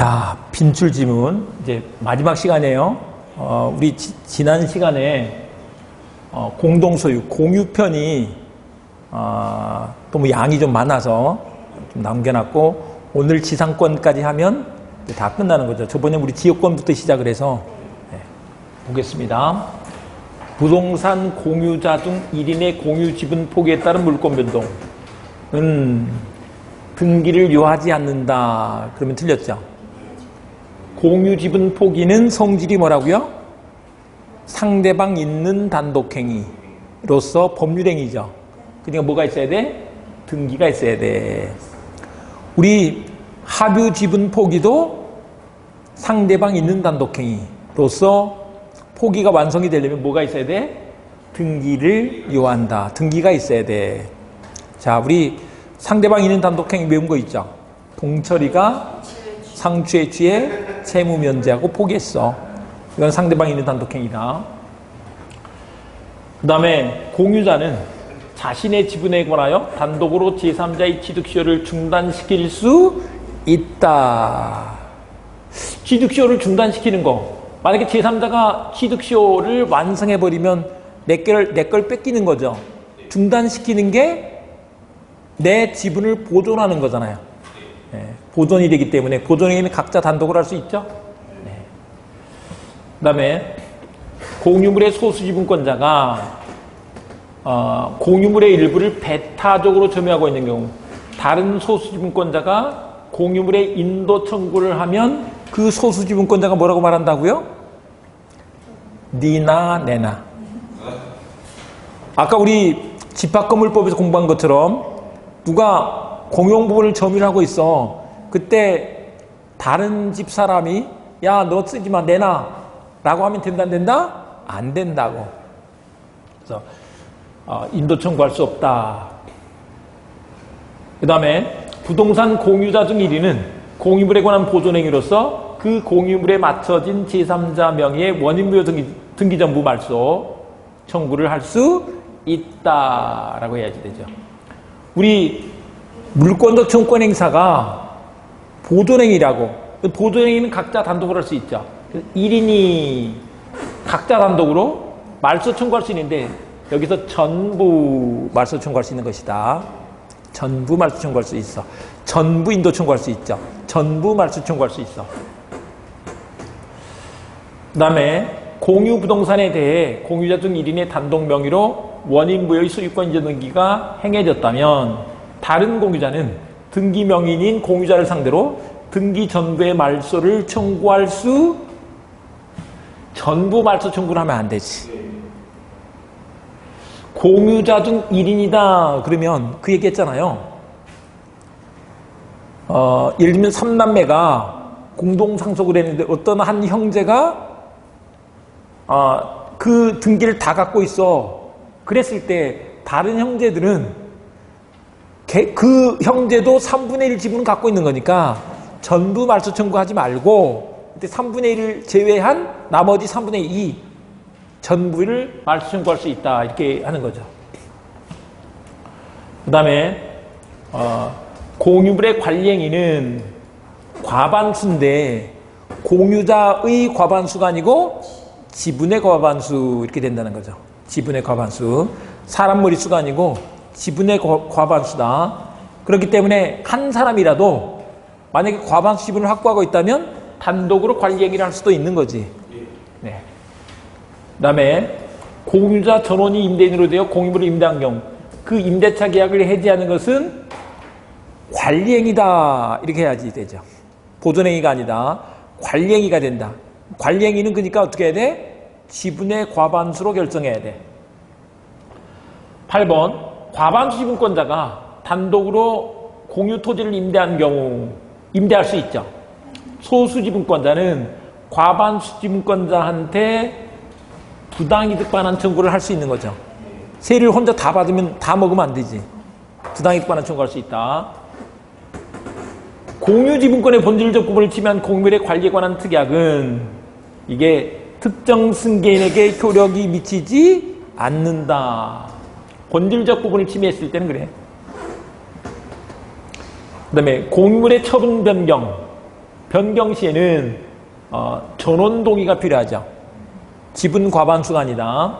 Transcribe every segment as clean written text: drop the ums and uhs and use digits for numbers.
자, 빈출 지문 이제 마지막 시간이에요. 우리 지난 시간에 공동소유, 공유편이 너무 양이 좀 많아서 좀 남겨놨고, 오늘 지상권까지 하면 이제 다 끝나는 거죠. 저번에 우리 지역권부터 시작을 해서 보겠습니다. 부동산 공유자 중 1인의 공유 지분 포기에 따른 물권 변동은 등기를 요하지 않는다. 그러면 틀렸죠. 공유 지분 포기는 성질이 뭐라고요? 상대방 있는 단독행위로서 법률행위죠. 그러니까 뭐가 있어야 돼? 등기가 있어야 돼. 우리 합유 지분 포기도 상대방 있는 단독행위로서 포기가 완성이 되려면 뭐가 있어야 돼? 등기를 요한다. 등기가 있어야 돼. 자, 우리 상대방 있는 단독행위 외운 거 있죠? 동철이가 상추에 취해 채무 면제하고 포기했어. 이건 상대방 있는 단독행위다. 그 다음에 공유자는 자신의 지분에 관하여 단독으로 제3자의 취득시효를 중단시킬 수 있다. 취득시효를 중단시키는 거. 만약에 제3자가 취득시효를 완성해버리면 내 걸 뺏기는 거죠. 중단시키는 게 내 지분을 보존하는 거잖아요. 네, 보존이 되기 때문에 보존행위는 각자 단독으로 할 수 있죠. 네. 그 다음에 공유물의 소수지분권자가 공유물의 일부를 배타적으로 점유하고 있는 경우, 다른 소수지분권자가 공유물에 인도 청구를 하면 그 소수지분권자가 뭐라고 말한다고요? 니나 내나. 아까 우리 집합건물법에서 공부한 것처럼 누가 공용 부분을 점유를 하고 있어. 그때 다른 집 사람이 야, 너 쓰지 마, 내놔 라고 하면 된다, 안 된다? 안 된다고. 그래서 인도 청구할 수 없다. 그 다음에 부동산 공유자 중 1인은 공유물에 관한 보존행위로서 그 공유물에 맞춰진 제3자 명의의 원인무효 등기전부 말소 청구를 할 수 있다라고 해야지 되죠. 우리 물권적 청구권 행사가 보존행위라고. 보존행위는 각자 단독으로 할 수 있죠. 1인이 각자 단독으로 말소 청구할 수 있는데 여기서 전부 말소 청구할 수 있는 것이다. 전부 말소 청구할 수 있어. 전부 인도 청구할 수 있죠. 전부 말소 청구할 수 있어. 그 다음에 공유 부동산에 대해 공유자 중 1인의 단독 명의로 원인무효의 소유권 이전 등기가 행해졌다면 다른 공유자는 등기 명의인 공유자를 상대로 등기 전부의 말소를 청구할 수, 전부 말소 청구를 하면 안 되지. 공유자 중 1인이다 그러면 그 얘기 했잖아요. 예를 들면 3남매가 공동상속을 했는데 어떤 한 형제가 그 등기를 다 갖고 있어. 그랬을 때 다른 형제들은 그 형제도 3분의 1 지분을 갖고 있는 거니까 전부 말소 청구하지 말고 그때 3분의 1을 제외한 나머지 3분의 2 전부를 말소 청구할 수 있다. 이렇게 하는 거죠. 그 다음에 공유물의 관리행위는 과반수인데 공유자의 과반수가 아니고 지분의 과반수 이렇게 된다는 거죠. 지분의 과반수. 사람 머릿수가 아니고 지분의 과반수다. 그렇기 때문에 한 사람이라도 만약에 과반수 지분을 확보하고 있다면 단독으로 관리행위를 할 수도 있는 거지. 네. 그 다음에 공유자 전원이 임대인으로 되어 공유물을 임대한 경우 그 임대차 계약을 해지하는 것은 관리행위다. 이렇게 해야지 되죠. 보존행위가 아니다. 관리행위가 된다. 관리행위는 그러니까 어떻게 해야 돼? 지분의 과반수로 결정해야 돼. 8번 과반수 지분권자가 단독으로 공유 토지를 임대한 경우 임대할 수 있죠. 소수 지분권자는 과반수 지분권자한테 부당이득 반환 청구를 할 수 있는 거죠. 세를 혼자 다 받으면 다 먹으면 안 되지. 부당이득 반환 청구할 수 있다. 공유 지분권의 본질적 부분을 침해한 공유물의 관리에 관한 특약은 이게 특정 승계인에게 효력이 미치지 않는다. 본질적 부분을 침해했을 때는 그래. 그 다음에 공유물의 처분 변경. 변경 시에는 전원 동의가 필요하죠. 지분 과반수가 아니다.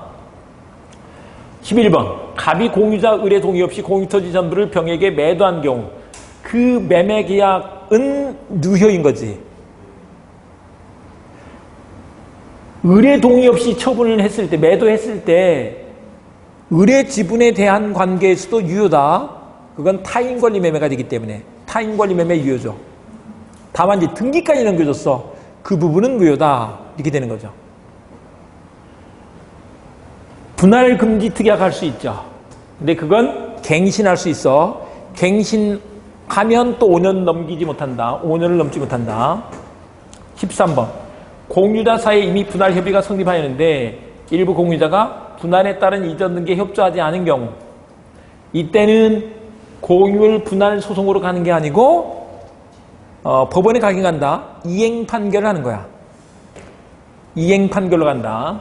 11번 갑이 공유자 의뢰 동의 없이 공유토지 전부를 병에게 매도한 경우 그 매매 계약은 유효인 거지. 의뢰 동의 없이 처분을 했을 때, 매도했을 때 의뢰 지분에 대한 관계에서도 유효다. 그건 타인 권리 매매가 되기 때문에 타인 권리 매매 유효죠. 다만 이제 등기까지 넘겨줬어. 그 부분은 무효다. 이렇게 되는 거죠. 분할 금지 특약할 수 있죠. 근데 그건 갱신할 수 있어. 갱신하면 또 5년 넘기지 못한다. 5년을 넘지 못한다. 13번 공유자 사이에 이미 분할 협의가 성립하였는데 일부 공유자가 분할에 따른 이전 등기에 협조하지 않은 경우 이때는 공유를 분할 소송으로 가는 게 아니고 법원에 가긴 간다. 이행 판결을 하는 거야. 이행 판결로 간다.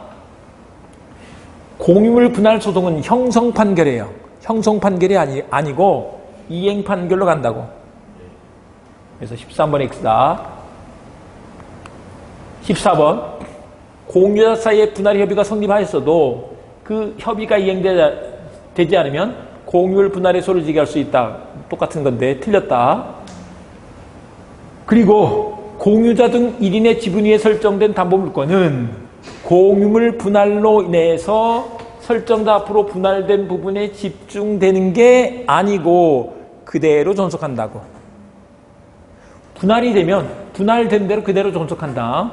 공유물 분할 소송은 형성 판결이에요. 형성 판결이 아니고 이행 판결로 간다고. 그래서 13번 X다. 14번 공유자 사이에 분할 협의가 성립하였어도 그 협의가 이행되지 않으면 공유물 분할의 소를 지게 할 수 있다. 똑같은 건데 틀렸다. 그리고 공유자 등 1인의 지분 위에 설정된 담보물권은 공유물 분할로 인해서 설정자 앞으로 분할된 부분에 집중되는 게 아니고 그대로 존속한다고. 분할이 되면 분할된 대로 그대로 존속한다.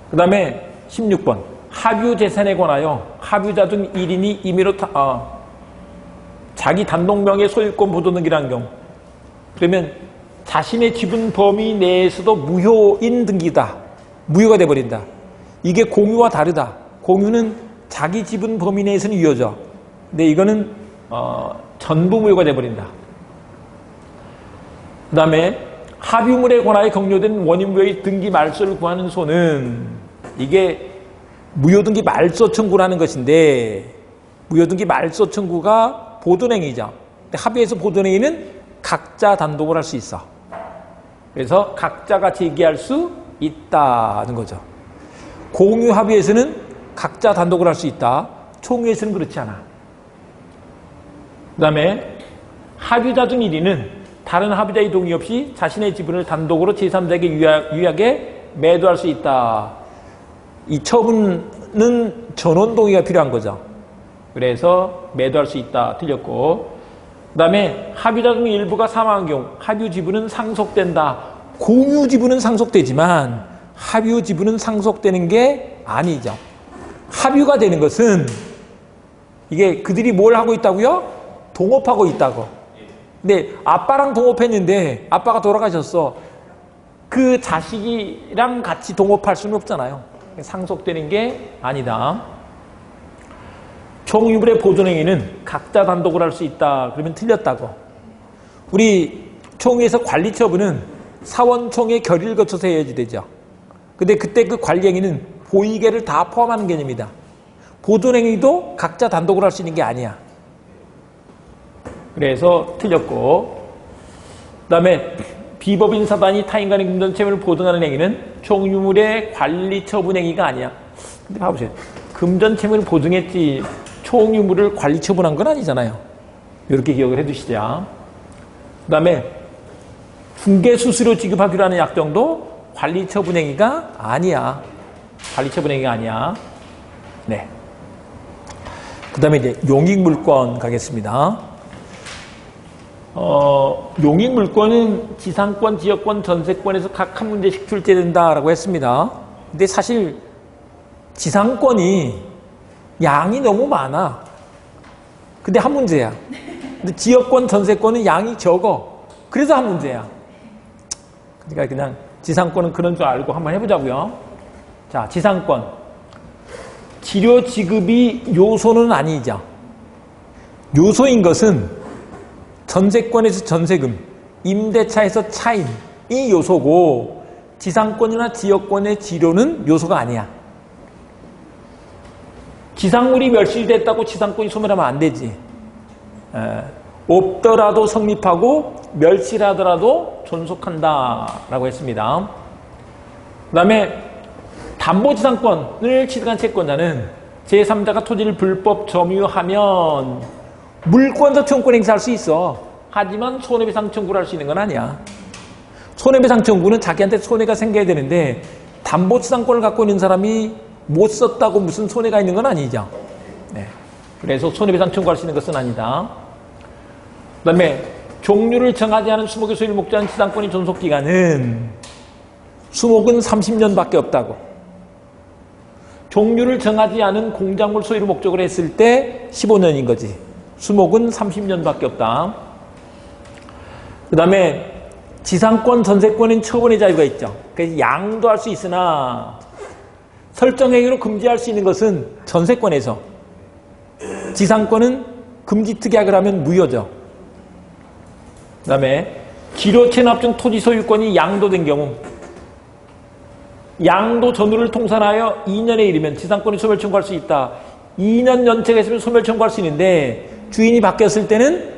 그 다음에 16번 합유 재산에 관하여 합유자 등 1인이 임의로 자기 단독명의 소유권 보존 등기라는 경우 그러면 자신의 지분 범위 내에서도 무효인 등기다. 무효가 돼버린다. 이게 공유와 다르다. 공유는 자기 지분 범위 내에서는 유효죠. 근데 이거는 전부 무효가 돼버린다. 그 다음에 합유물에 관하여 격려된 원인무효의 등기 말소를 구하는 소는 이게 무효등기 말소 청구라는 것인데 무효등기 말소 청구가 보존행위죠. 근데 합의에서 보존행위는 각자 단독으로 할 수 있어. 그래서 각자가 제기할 수 있다는 거죠. 공유 합의에서는 각자 단독으로 할 수 있다. 총회에서는 그렇지 않아. 그 다음에 합의자 중 1인은 다른 합의자의 동의 없이 자신의 지분을 단독으로 제3자에게 유약에 매도할 수 있다. 이 처분은 전원 동의가 필요한 거죠. 그래서 매도할 수 있다. 틀렸고. 그 다음에 합의자 중 일부가 사망한 경우 합유 지분은 상속된다. 공유 지분은 상속되지만 합유 지분은 상속되는 게 아니죠. 합유가 되는 것은 이게 그들이 뭘 하고 있다고요? 동업하고 있다고. 근데 아빠랑 동업했는데 아빠가 돌아가셨어. 그 자식이랑 같이 동업할 수는 없잖아요. 상속되는 게 아니다. 총유물의 보존행위는 각자 단독으로 할 수 있다. 그러면 틀렸다고. 우리 총회에서 관리처분은 사원총회 결의를 거쳐서 해야지 되죠. 근데 그때 그 관리행위는 보이계를 다 포함하는 개념이다. 보존행위도 각자 단독으로 할 수 있는 게 아니야. 그래서 틀렸고. 그 다음에 비법인 사단이 타인 간의 금전 채무를 보증하는 행위는 총유물의 관리처분 행위가 아니야. 근데 봐보세요. 금전 채무를 보증했지 총유물을 관리처분한 건 아니잖아요. 이렇게 기억을 해두시죠. 그 다음에 중개수수료 지급하기로 하는 약정도 관리처분 행위가 아니야. 관리처분 행위가 아니야. 네. 그 다음에 이제 용익물권 가겠습니다. 용익물권은 지상권, 지역권, 전세권에서 각 한 문제씩 출제된다라고 했습니다. 근데 사실 지상권이 양이 너무 많아. 근데 한 문제야. 근데 지역권, 전세권은 양이 적어. 그래서 한 문제야. 그러니까 그냥 지상권은 그런 줄 알고 한번 해보자고요. 자, 지상권. 치료 지급이 요소는 아니죠. 요소인 것은 전세권에서 전세금, 임대차에서 차임이 요소고 지상권이나 지역권의 지료는 요소가 아니야. 지상물이 멸실됐다고 지상권이 소멸하면 안 되지. 없더라도 성립하고 멸실하더라도 존속한다라고 했습니다. 그 다음에 담보지상권을 취득한 채권자는 제3자가 토지를 불법 점유하면 물권자 투용권 행사할 수 있어. 하지만 손해배상 청구를 할 수 있는 건 아니야. 손해배상 청구는 자기한테 손해가 생겨야 되는데 담보지상권을 갖고 있는 사람이 못 썼다고 무슨 손해가 있는 건 아니죠. 네. 그래서 손해배상 청구할 수 있는 것은 아니다. 그 다음에 종류를 정하지 않은 수목의 소유를 목적한 지상권의 존속기간은 수목은 30년밖에 없다고. 종류를 정하지 않은 공작물 소유를 목적으로 했을 때 15년인 거지. 수목은 30년밖에 없다. 그 다음에 지상권, 전세권은 처분의 자유가 있죠. 그래서 양도 할 수 있으나 설정행위로 금지할 수 있는 것은 전세권에서, 지상권은 금지 특약을 하면 무효죠. 그 다음에 기로 체납 중 토지 소유권이 양도된 경우, 양도 전후를 통산하여 2년에 이르면 지상권이 소멸 청구할 수 있다. 2년 연체가 있으면 소멸 청구할 수 있는데 주인이 바뀌었을 때는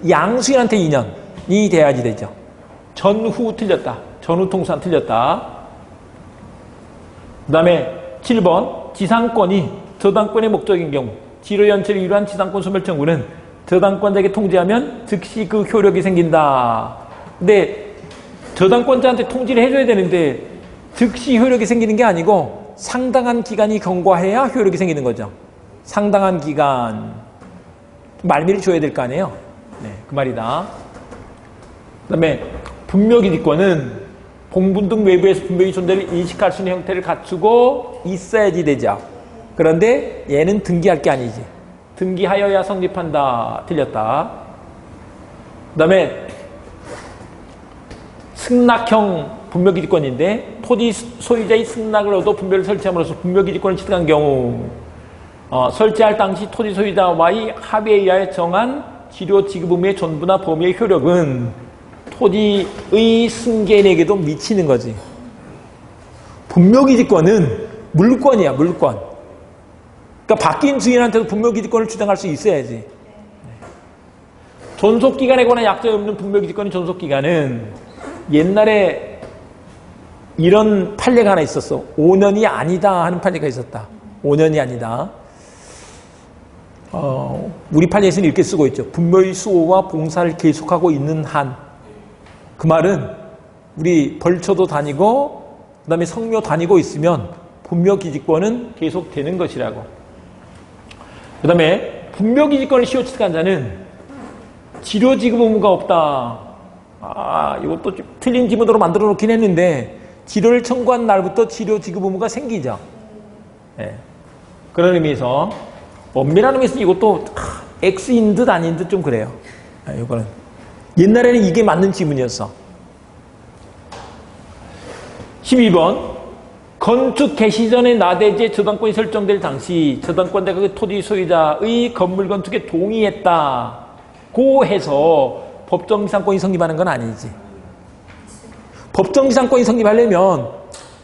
양수인한테 2년이 돼야지 되죠. 전후 틀렸다. 전후 통산 틀렸다. 그 다음에 7번 지상권이 저당권의 목적인 경우 지로 연체를 이루한 지상권 소멸 청구는 저당권자에게 통지하면 즉시 그 효력이 생긴다. 근데 저당권자한테 통지를 해줘야 되는데 즉시 효력이 생기는 게 아니고 상당한 기간이 경과해야 효력이 생기는 거죠. 상당한 기간. 말미를 줘야 될 거 아니에요. 네, 그 말이다. 그 다음에 분묘기지권은 봉분 등 외부에서 분명히 존재를 인식할 수 있는 형태를 갖추고 있어야지 되죠. 그런데 얘는 등기할 게 아니지. 등기하여야 성립한다. 틀렸다. 그 다음에 승낙형 분묘기지권인데 토지 소유자의 승낙을 얻어 분묘를 설치함으로써 분묘기지권을 취득한 경우 설치할 당시 토지 소유자와의 합의에 의하여 정한 지료 지급 의무의 존부나 범위의 효력은 토지의 승계인에게도 미치는 거지. 분묘기지권은 물권이야, 물권. 그러니까 바뀐 주인한테도 분묘기지권을 주장할 수 있어야지. 존속기간에 관한 약정이 없는 분묘기지권의 존속기간은 옛날에 이런 판례가 하나 있었어. 5년이 아니다 하는 판례가 있었다. 5년이 아니다. 우리 판례에서는 이렇게 쓰고 있죠. 분묘의 수호와 봉사를 계속하고 있는 한. 그 말은 우리 벌초도 다니고 그 다음에 성묘 다니고 있으면 분묘기지권은 계속되는 것이라고. 그 다음에 분묘기지권을 시효 취득한 자는 지료지급 의무가 없다. 이것도 좀 틀린 지문으로 만들어 놓긴 했는데 지료를 청구한 날부터 지료지급 의무가 생기죠. 네. 그런 의미에서 엄밀한 의미에서 이것도 X인 듯 아닌 듯 좀 그래요. 이거는 옛날에는 이게 맞는 지문이었어. 12번 건축 개시 전에 나대지의 저당권이 설정될 당시 저당권자가 그 토지 소유자의 건물 건축에 동의했다고 해서 법정지상권이 성립하는 건 아니지. 법정지상권이 성립하려면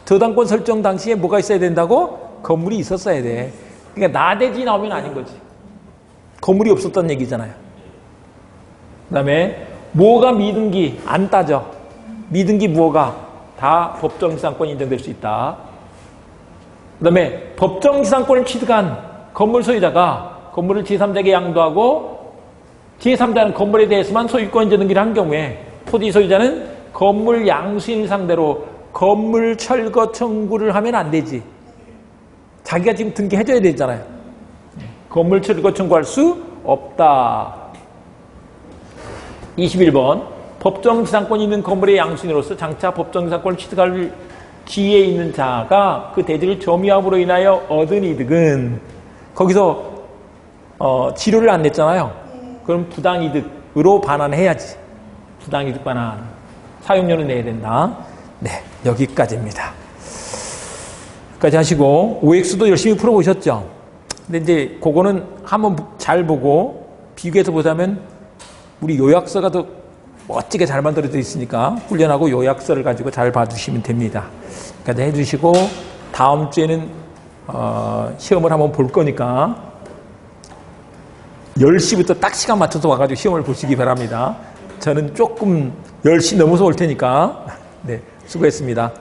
저당권 설정 당시에 뭐가 있어야 된다고? 건물이 있었어야 돼. 그러니까 나대지 나오면 아닌 거지. 건물이 없었던 얘기잖아요. 그 다음에 뭐가 미등기 안 따져. 미등기 무엇가 다 법정지상권이 인정될 수 있다. 그 다음에 법정지상권을 취득한 건물 소유자가 건물을 제3자에게 양도하고 제3자는 건물에 대해서만 소유권 인정 등기를 한 경우에 토지 소유자는 건물 양수인 상대로 건물 철거 청구를 하면 안 되지. 자기가 지금 등기해줘야 되잖아요. 건물 철거 청구할 수 없다. 21번 법정지상권이 있는 건물의 양수인으로서 장차 법정지상권을 취득할 지위에 있는 자가 그 대지를 점유함으로 인하여 얻은 이득은 거기서 지료를 안 냈잖아요. 그럼 부당이득으로 반환해야지. 부당이득 반환. 사용료는 내야 된다. 네, 여기까지입니다. 여기까지 하시고 OX도 열심히 풀어보셨죠? 근데 이제 그거는 한번 잘 보고 비교해서 보자면 우리 요약서가 더 멋지게 잘 만들어져 있으니까 훈련하고 요약서를 가지고 잘 봐주시면 됩니다. 여기까지 해주시고 다음 주에는 시험을 한번 볼 거니까 10시부터 딱 시간 맞춰서 와가지고 시험을 보시기 바랍니다. 저는 조금 10시 넘어서 올 테니까. 네, 수고했습니다.